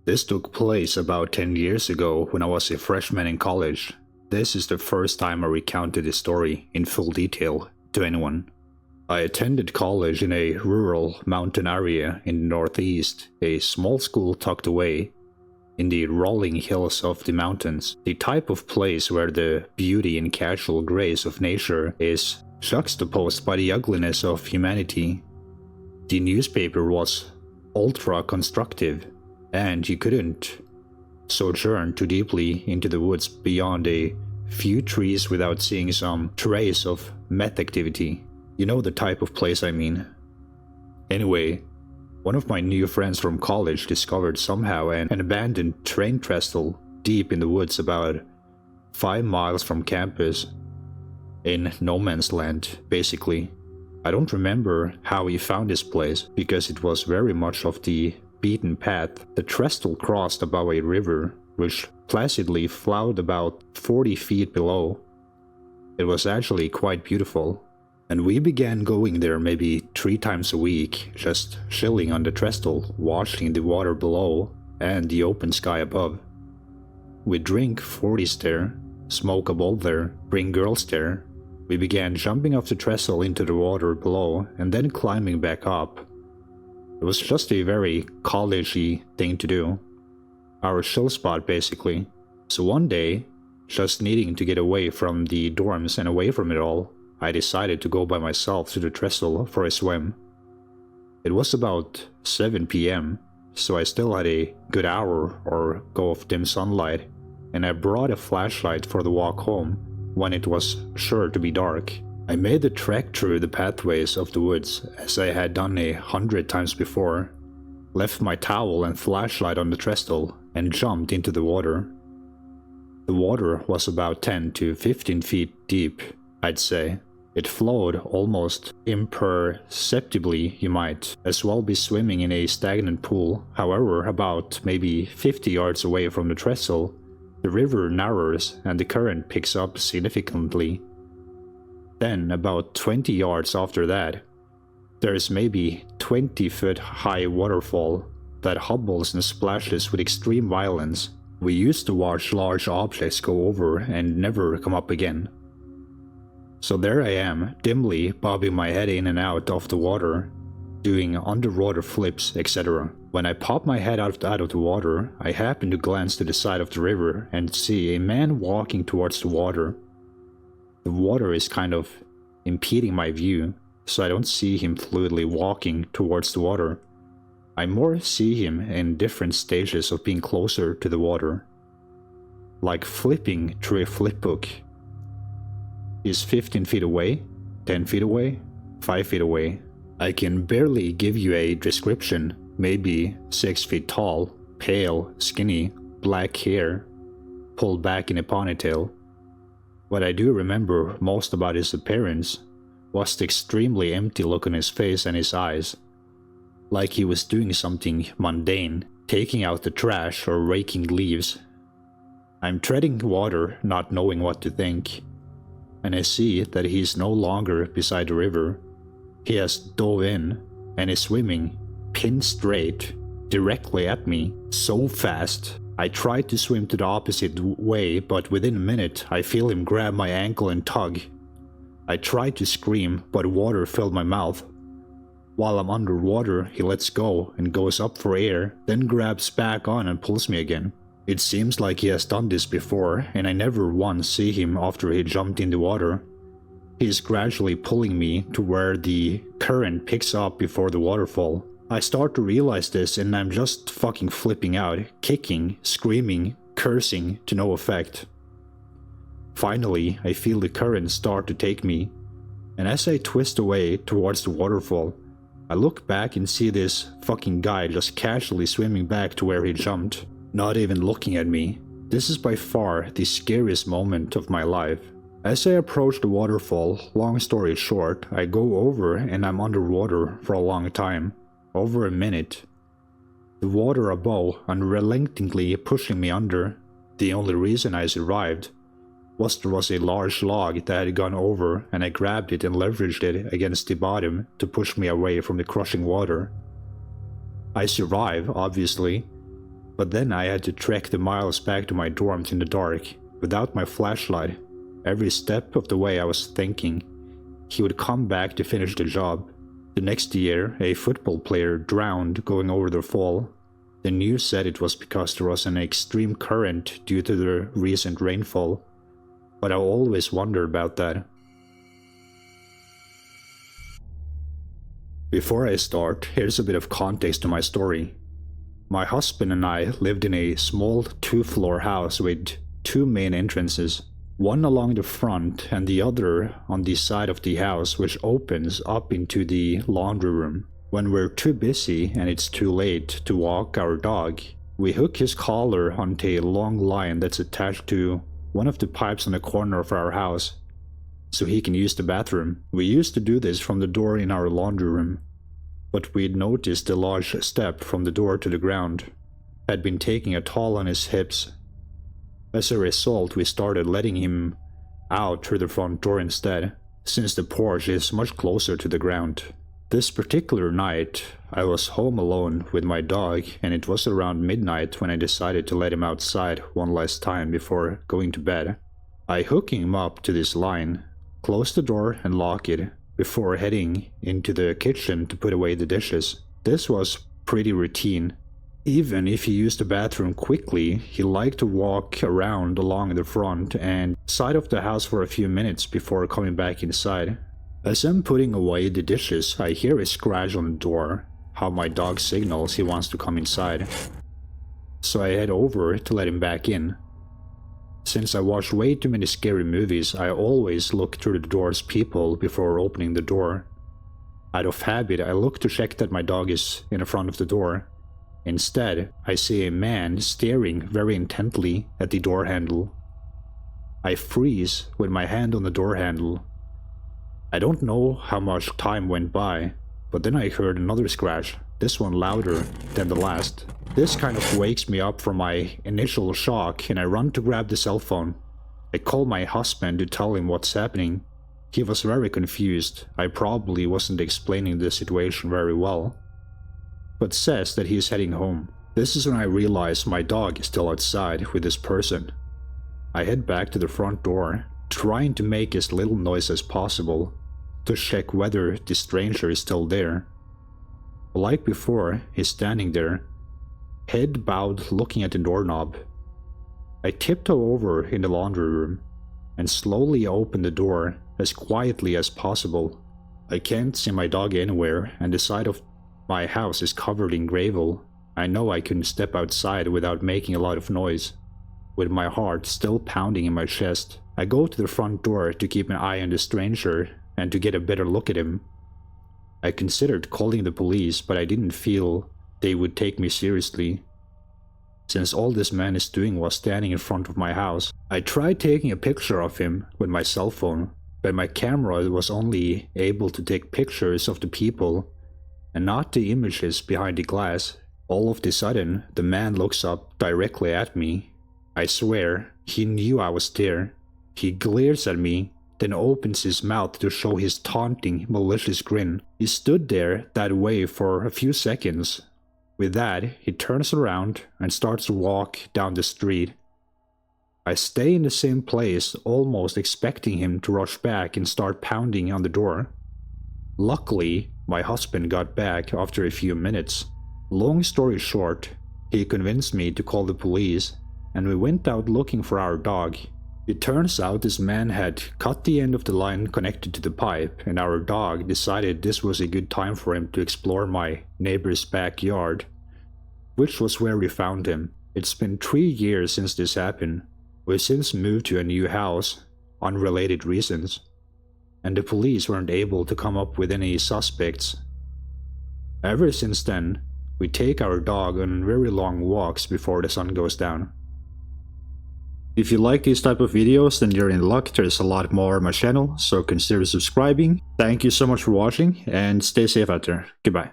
This took place about 10 years ago when I was a freshman in college. This is the first time I recounted this story in full detail to anyone. I attended college in a rural mountain area in the northeast, a small school tucked away in the rolling hills of the mountains, the type of place where the beauty and casual grace of nature is juxtaposed by the ugliness of humanity. The newspaper was ultra-constructive, and you couldn't sojourn too deeply into the woods beyond a few trees without seeing some trace of meth activity. You know the type of place I mean. Anyway, one of my new friends from college discovered somehow an abandoned train trestle deep in the woods about 5 miles from campus, in no man's land, basically. I don't remember how he found this place because it was very much off the beaten path. The trestle crossed above a river which placidly flowed about 40 feet below. It was actually quite beautiful, and we began going there maybe 3 times a week, just chilling on the trestle, watching the water below and the open sky above. We'd drink 40s there, smoke a bowl there, bring girls there. We began jumping off the trestle into the water below and then climbing back up. It was just a very college-y thing to do. Our chill spot, basically. So one day, just needing to get away from the dorms and away from it all, I decided to go by myself to the trestle for a swim. It was about 7 p.m, so I still had a good hour or go of dim sunlight, and I brought a flashlight for the walk home when it was sure to be dark. I made the trek through the pathways of the woods as I had done 100 times before, left my towel and flashlight on the trestle, and jumped into the water. The water was about 10 to 15 feet deep, I'd say. It flowed almost imperceptibly. You might as well be swimming in a stagnant pool. However, about maybe 50 yards away from the trestle, the river narrows and the current picks up significantly. Then, about 20 yards after that, there's maybe 20-foot high waterfall that hubbles and splashes with extreme violence. We used to watch large objects go over and never come up again. So there I am, dimly bobbing my head in and out of the water, doing underwater flips, etc. When I pop my head out of the water, I happen to glance to the side of the river and see a man walking towards the water. The water is kind of impeding my view, so I don't see him fluidly walking towards the water. I more see him in different stages of being closer to the water, like flipping through a flip book. He's 15 feet away, 10 feet away, 5 feet away. I can barely give you a description. Maybe 6 feet tall, pale, skinny, black hair, pulled back in a ponytail. What I do remember most about his appearance was the extremely empty look on his face and his eyes, like he was doing something mundane, taking out the trash or raking leaves. I'm treading water, not knowing what to think, and I see that he is no longer beside the river. He has dove in and is swimming, pin straight, directly at me, so fast. I tried to swim to the opposite way, but within a minute I feel him grab my ankle and tug. I tried to scream, but water filled my mouth. While I'm underwater, he lets go and goes up for air, then grabs back on and pulls me again. It seems like he has done this before, and I never once see him after he jumped in the water. He is gradually pulling me to where the current picks up before the waterfall. I start to realize this and I'm just fucking flipping out, kicking, screaming, cursing to no effect. Finally, I feel the current start to take me, and as I twist away towards the waterfall, I look back and see this fucking guy just casually swimming back to where he jumped, not even looking at me. This is by far the scariest moment of my life. As I approach the waterfall, long story short, I go over and I'm underwater for a long time, over a minute. The water above unrelentingly pushing me under. The only reason I survived was there was a large log that had gone over and I grabbed it and leveraged it against the bottom to push me away from the crushing water. I survive, obviously, But then I had to trek the miles back to my dorms in the dark, without my flashlight. Every step of the way I was thinking, he would come back to finish the job. The next year, a football player drowned going over the fall. The news said it was because there was an extreme current due to the recent rainfall. But I always wondered about that. Before I start, here's a bit of context to my story. My husband and I lived in a small 2-floor house with 2 main entrances, one along the front and the other on the side of the house, which opens up into the laundry room. When we're too busy and it's too late to walk our dog, we hook his collar onto a long line that's attached to one of the pipes on the corner of our house, so he can use the bathroom. We used to do this from the door in our laundry room, but we'd noticed the large step from the door to the ground had been taking a toll on his hips. As a result, we started letting him out through the front door instead, since the porch is much closer to the ground. This particular night, I was home alone with my dog, and it was around midnight when I decided to let him outside one last time before going to bed. I hook him up to this line, close the door and lock it, before heading into the kitchen to put away the dishes. This was pretty routine. Even if he used the bathroom quickly, he liked to walk around along the front and side of the house for a few minutes before coming back inside. As I'm putting away the dishes, I hear a scratch on the door, how my dog signals he wants to come inside. So I head over to let him back in. Since I watch way too many scary movies, I always look through the door's peephole before opening the door. Out of habit, I look to check that my dog is in the front of the door. Instead, I see a man staring very intently at the door handle. I freeze with my hand on the door handle. I don't know how much time went by, but then I heard another scratch, this one louder than the last. This kind of wakes me up from my initial shock, and I run to grab the cell phone. I call my husband to tell him what's happening. He was very confused. I probably wasn't explaining the situation very well, but says that he's heading home. This is when I realize my dog is still outside with this person. I head back to the front door, trying to make as little noise as possible, to check whether the stranger is still there. Like before, he's standing there, head bowed looking at the doorknob. I tiptoe over in the laundry room and slowly open the door as quietly as possible. I can't see my dog anywhere, and the side of my house is covered in gravel. I know I couldn't step outside without making a lot of noise. With my heart still pounding in my chest, I go to the front door to keep an eye on the stranger and to get a better look at him. I considered calling the police, but I didn't feel they would take me seriously, since all this man is doing was standing in front of my house. I tried taking a picture of him with my cell phone, but my camera was only able to take pictures of the people and not the images behind the glass. All of a sudden, the man looks up directly at me. I swear, he knew I was there. He glares at me, then opens his mouth to show his taunting, malicious grin. He stood there that way for a few seconds. With that, he turns around and starts to walk down the street. I stay in the same place, almost expecting him to rush back and start pounding on the door. Luckily, my husband got back after a few minutes. Long story short, he convinced me to call the police, and we went out looking for our dog. It turns out this man had cut the end of the line connected to the pipe, and our dog decided this was a good time for him to explore my neighbor's backyard, which was where we found him. It's been 3 years since this happened. We've since moved to a new house, unrelated reasons, and the police weren't able to come up with any suspects. Ever since then, we take our dog on very long walks before the sun goes down. If you like these type of videos, then you're in luck. There's a lot more on my channel, so consider subscribing. Thank you so much for watching, and stay safe out there. Goodbye.